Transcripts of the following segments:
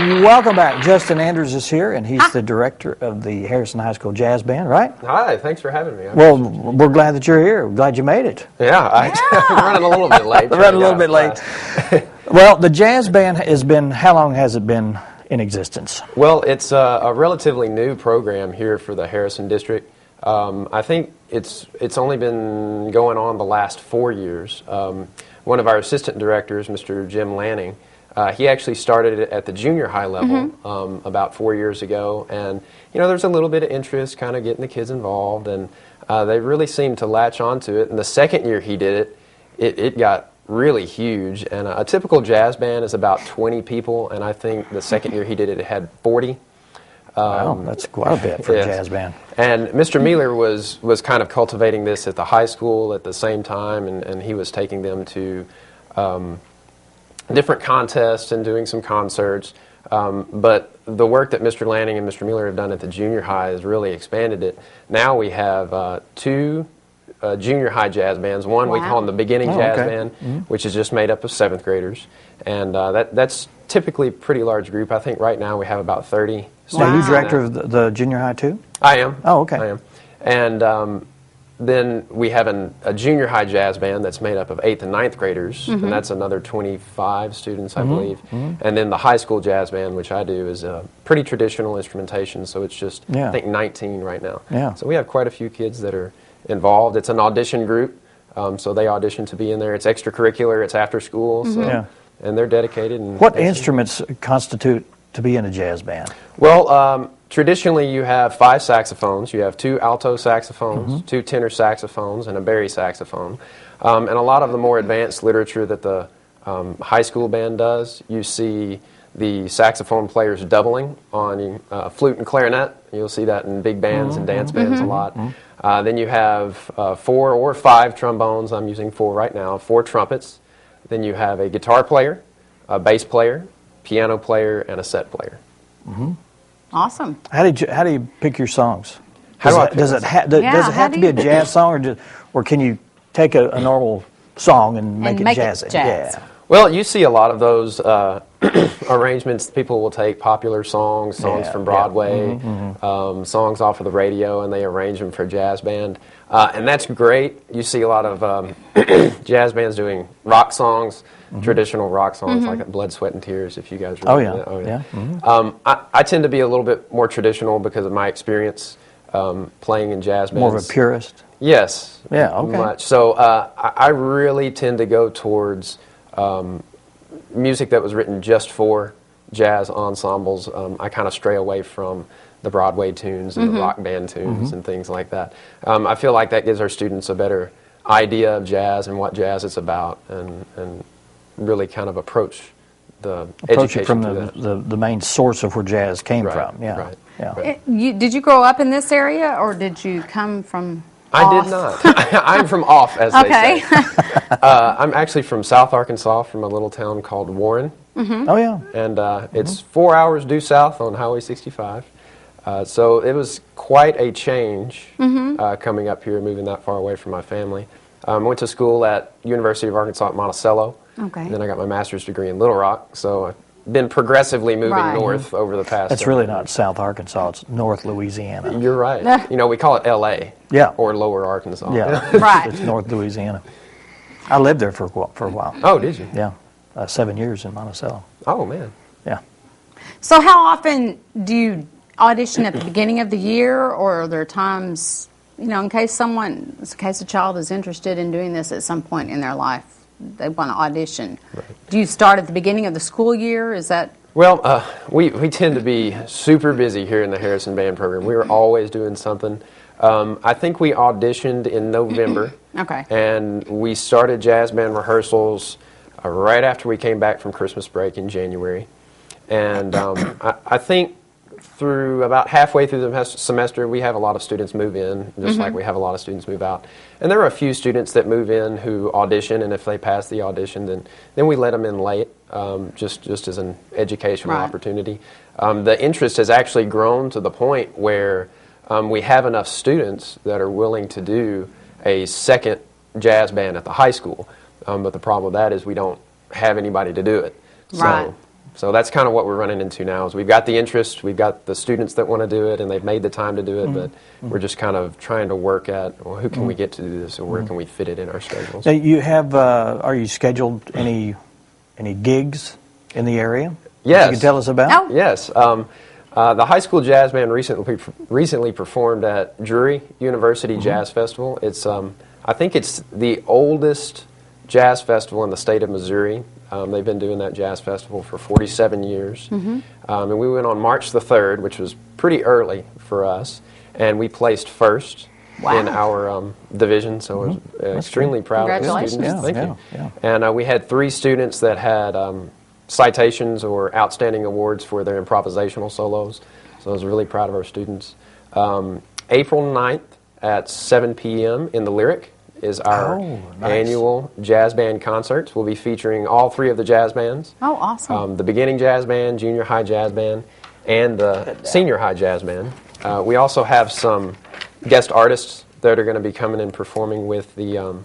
Welcome back. Justin Andrews is here, and he's the director of the Harrison High School Jazz Band, right? Hi, thanks for having me. Well, we're glad that you're here. We're glad you made it. Yeah, I'm running a little bit late. Running a little bit late. Well, the Jazz Band has been, how long has it been in existence? Well, it's a relatively new program here for the Harrison District. I think it's only been going on the last 4 years. One of our assistant directors, Mr. Jim Lanning, he actually started it at the junior high level about 4 years ago, and there's a little bit of interest, kind of getting the kids involved, and they really seemed to latch onto it. And the second year he did it got really huge. And a typical jazz band is about 20 people, and I think the second year he did it, it had 40. Wow, that's quite a bit for a jazz band. And Mr. Mueller was kind of cultivating this at the high school at the same time, and he was taking them to different contests and doing some concerts. But the work that Mr. Lanning and Mr. Mueller have done at the junior high has really expanded it. Now we have two junior high jazz bands. One we call them the Beginning Jazz Band, which is just made up of 7th graders. And that's typically a pretty large group. I think right now we have about 30 students. Are you director of the junior high too? I am. Oh, okay. I am. And then we have a junior high jazz band that's made up of 8th and 9th graders, and that's another 25 students, I believe. And then the high school jazz band, which I do, is a pretty traditional instrumentation, so it's just, I think, 19 right now. Yeah. So we have quite a few kids that are involved. It's an audition group, so they audition to be in there. It's extracurricular, it's after school, so, and they're dedicated. And what instruments constitute to be in a jazz band? Well, traditionally you have 5 saxophones. You have 2 alto saxophones, 2 tenor saxophones, and a bari saxophone. And a lot of the more advanced literature that the high school band does, you see the saxophone players doubling on flute and clarinet. You'll see that in big bands and dance bands a lot. Then you have 4 or 5 trombones. I'm using 4 right now. 4 trumpets. Then you have a guitar player, a bass player, piano player, and a set player. Awesome. How do you pick your songs? Does it have to be a jazz song, or can you take a normal song and make it jazzy? Jazz. Yeah. Well, you see a lot of those arrangements. People will take popular songs from Broadway, songs off of the radio, and they arrange them for a jazz band. And that's great. You see a lot of jazz bands doing rock songs, traditional rock songs like Blood, Sweat, and Tears, if you guys remember that. I tend to be a little bit more traditional because of my experience playing in jazz bands. More of a purist? Yes. Yeah, okay. Much. So I really tend to go towards music that was written just for jazz ensembles. I kind of stray away from the Broadway tunes and the rock band tunes and things like that. I feel like that gives our students a better idea of jazz and what jazz is about, and really kind of approach education it from the main source of where jazz came from. Yeah. Right. Yeah. Right. Did you grow up in this area, or did you come from I did not. I'm from off, as they say. I'm actually from South Arkansas, from a little town called Warren. Oh, yeah. And it's 4 hours due south on Highway 65. So it was quite a change coming up here, moving that far away from my family. I went to school at University of Arkansas at Monticello. Okay. And then I got my master's degree in Little Rock. So I've been progressively moving north over the past. It's really not South Arkansas, it's North Louisiana. You're right. We call it L.A. Yeah. Or Lower Arkansas. Yeah. Right. It's North Louisiana. I lived there for a while. Oh, did you? Yeah. 7 years in Monticello. Oh, man. Yeah. So how often do you audition at the beginning of the year, or are there times, in case a child is interested in doing this at some point in their life, they want to audition. Right. Do you start at the beginning of the school year? Is that... Well, we tend to be super busy here in the Harrison Band program. We were always doing something. I think we auditioned in November. Okay. And we started jazz band rehearsals right after we came back from Christmas break in January. And I think through about halfway through the semester, we have a lot of students move in, just like we have a lot of students move out. And there are a few students that move in who audition, and if they pass the audition, then we let them in late, just as an educational opportunity. The interest has actually grown to the point where we have enough students that are willing to do a second jazz band at the high school. But the problem with that is we don't have anybody to do it. Right. So that's kind of what we're running into now. Is we've got the interest, we've got the students that want to do it, and they've made the time to do it. But we're just kind of trying to work at, well, who can we get to do this, and where can we fit it in our schedules? Now, you have, are you scheduled any gigs in the area? Yes. You can tell us about? Oh. Yes. The high school jazz band recently performed at Drury University Jazz Festival. It's I think it's the oldest jazz festival in the state of Missouri. They've been doing that jazz festival for 47 years. And we went on March the 3rd, which was pretty early for us, and we placed first in our division, so I was extremely proud of the Congratulations. students. Thank you. Yeah. And we had 3 students that had citations or outstanding awards for their improvisational solos, so I was really proud of our students. April 9th at 7 p.m. in the Lyric is our annual jazz band concerts. We'll be featuring all 3 of the jazz bands. Oh, awesome. The beginning jazz band, junior high jazz band, and the senior high jazz band. We also have some guest artists that are going to be coming and performing with the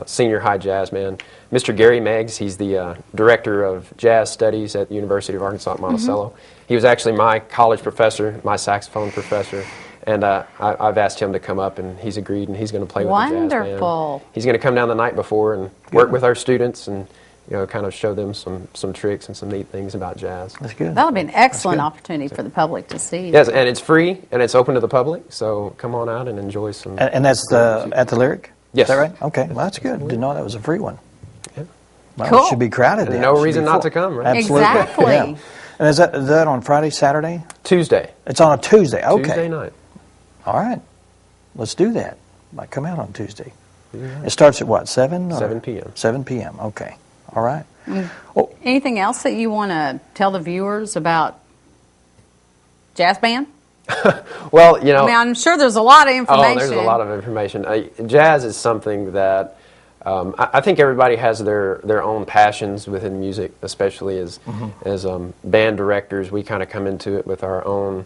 senior high jazz band. Mr. Gary Meggs, he's the director of jazz studies at the University of Arkansas at Monticello. He was actually my college professor, my saxophone professor. And I've asked him to come up, and he's agreed, and he's going to play with the jazz band. Wonderful. He's going to come down the night before and work with our students and kind of show them some tricks and some neat things about jazz. That's good. That'll be an excellent opportunity for the public to see. Yes, and it's free, and it's open to the public, so come on out and enjoy some. And that's at the Lyric? Yes. Is that right? Okay, well, that's good. Didn't know that was a free one. Yeah. Well, Cool. it should be crowded then. No It should reason be not full. to come, right? Absolutely. Exactly. Yeah. And is that on Friday, Saturday? Tuesday. It's on a Tuesday. Okay. Tuesday night. All right. Let's do that. Might come out on Tuesday. It starts at what, 7? 7 p.m. 7 p.m. Okay. All right. Anything else that you want to tell the viewers about jazz band? Well, I mean, I'm sure there's a lot of information. Oh, there's a lot of information. Jazz is something that I think everybody has their own passions within music, especially as band directors. We kind of come into it with our own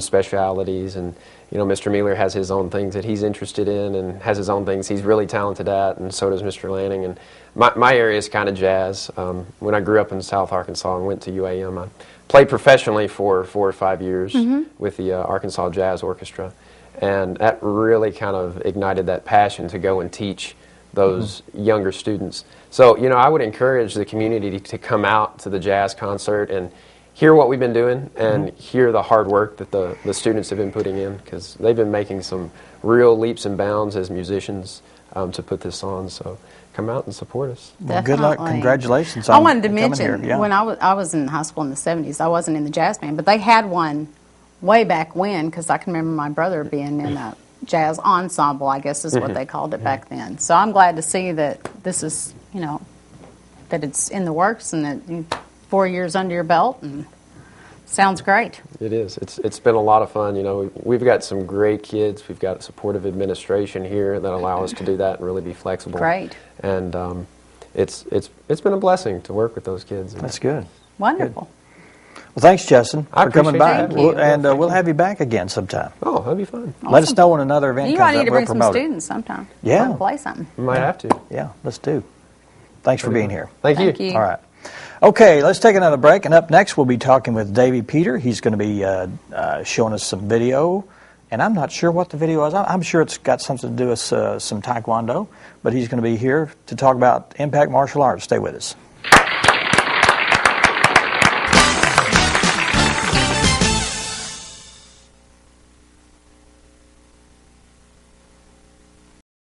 specialities, and Mr. Mueller has his own things that he's interested in, and has his own things he's really talented at, and so does Mr. Lanning. And my area is kind of jazz. When I grew up in South Arkansas and went to UAM, I played professionally for 4 or 5 years with the Arkansas Jazz Orchestra, and that really kind of ignited that passion to go and teach those younger students. So, I would encourage the community to come out to the jazz concert and hear what we've been doing and hear the hard work that the students have been putting in, because they've been making some real leaps and bounds as musicians to put this on. So come out and support us. Well, good luck. Definitely. Congratulations I on wanted to coming mention, here. Yeah. when I was in high school in the 70s, I wasn't in the jazz band, but they had one way back when, because I can remember my brother being in a jazz ensemble, I guess is what they called it back then. So I'm glad to see that this is, that it's in the works and that 4 years under your belt, and sounds great. It is. It's been a lot of fun. We've got some great kids. We've got a supportive administration here that allow us to do that and really be flexible. Great. And it's been a blessing to work with those kids. That's good. Wonderful. Well, thanks, Justin, I for coming appreciate by. you having me. And we'll have you back again sometime. Oh, that'd be fun. Let us know when another event You comes might need up. to We'll bring some promote it. students sometime. Yeah. Or play something. We might have to. Yeah, let's do. Thanks for being here. Thank you. Thank you. All right. Okay, let's take another break. And up next, we'll be talking with Davey Peter. He's going to be showing us some video. And I'm not sure what the video is. I'm sure it's got something to do with some Taekwondo. But he's going to be here to talk about Impact Martial Arts. Stay with us.